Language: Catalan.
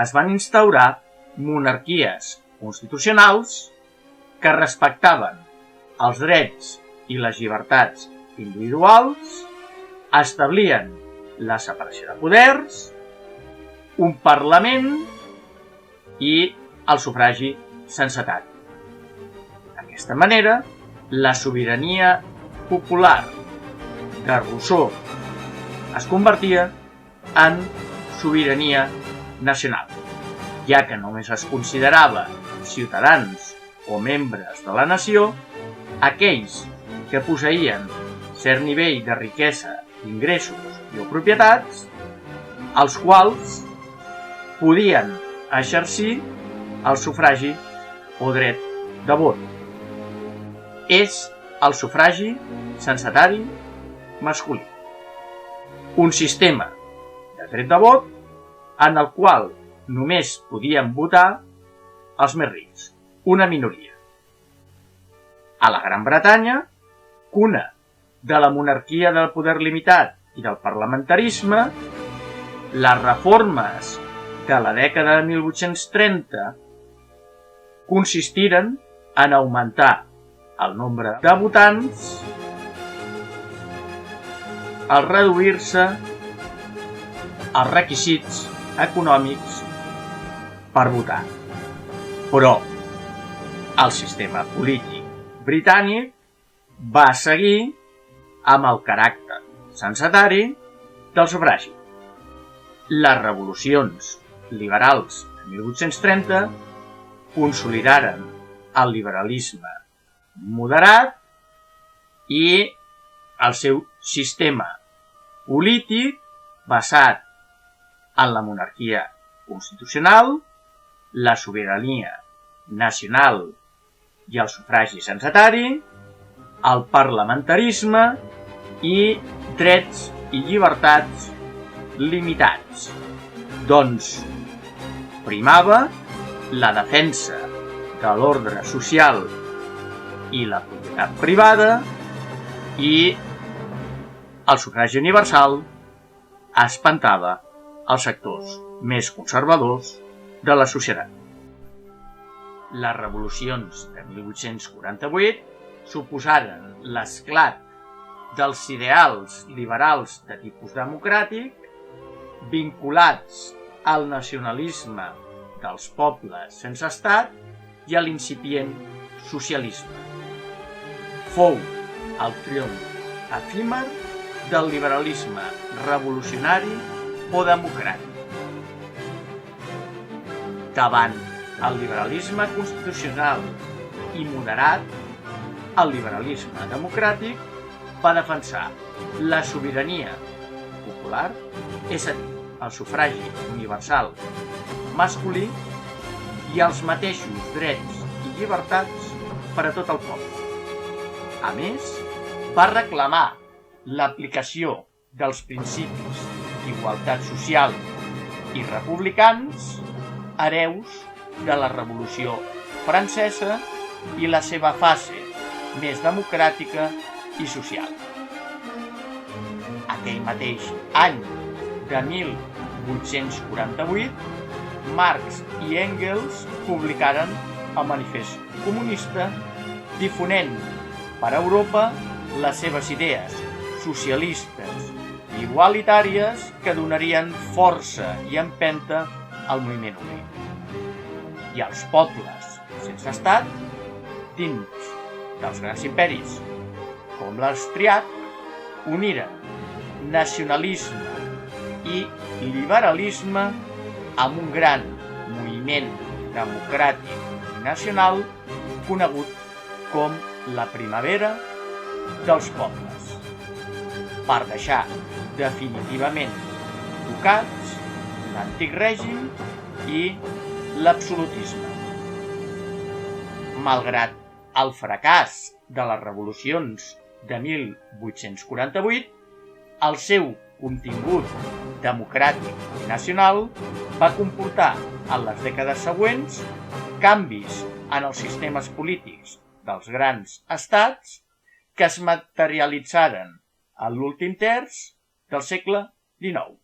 es van instaurar monarquies constitucionals que respectaven els drets i les llibertats individuals, establien la separació de poders, un parlament i el sufragi censatari. D'aquesta manera, la sobirania popular de Rousseau es convertia en sobirania nacional, ja que només es considerava ciutadans o membres de la nació aquells que posseïen cert nivell de riquesa, ingressos i o propietats, els quals podien exercir el sufragi o dret de vot. És el sufragi censatari masculí. Un sistema de dret de vot en el qual només podien votar els més rics, una minoria. A la Gran Bretanya, cuna de la monarquia del poder limitat i del parlamentarisme, les reformes de la dècada de 1830 consistiren en augmentar el nombre de votants, al reduir-se els requisits econòmics per votar. Però el sistema polític britànic va seguir amb el caràcter censatari del sufragi. Les revolucions liberals de 1830 consolidaren el liberalisme moderat i el seu sistema polític basat en la monarquia constitucional, la sobirania nacional i el sufragi censatari, el parlamentarisme i drets i llibertats limitats. Doncs primava la defensa de l'ordre social i la propietat privada i el sufragi universal espantava els sectors més conservadors de la societat. Les revolucions de 1848 suposaren l'esclat dels ideals liberals de tipus democràtic vinculats al nacionalisme dels pobles sense estat i a l'incipient socialisme. Fou el triomf efímer del liberalisme revolucionari o democràtic. Davant el liberalisme constitucional i moderat, el liberalisme democràtic va defensar la sobirania popular, és a dir, el sufragi universal masculí i els mateixos drets i llibertats per a tot el poble. A més, va reclamar l'aplicació dels principis d'igualtat social i republicans, hereus de la Revolució Francesa i la seva fase més democràtica i social. Aquell mateix any de 1848, Marx i Engels publicaren el Manifest Comunista, difonent per Europa les seves idees socialistes i igualitàries que donarien força i empenta al moviment obrer. I els pobles sense estat, dins dels grans imperis com l'austriac, uniren nacionalisme i liberalisme amb un gran moviment democràtic i nacional conegut com la Primavera dels Pobles, per deixar definitivament tocats l'antic règim i l'absolutisme. Malgrat el fracàs de les revolucions de 1848, el seu contingut democràtic i nacional va comportar en les dècades següents canvis en els sistemes polítics dels grans estats que es materialitzaren en l'últim terç del segle XIX.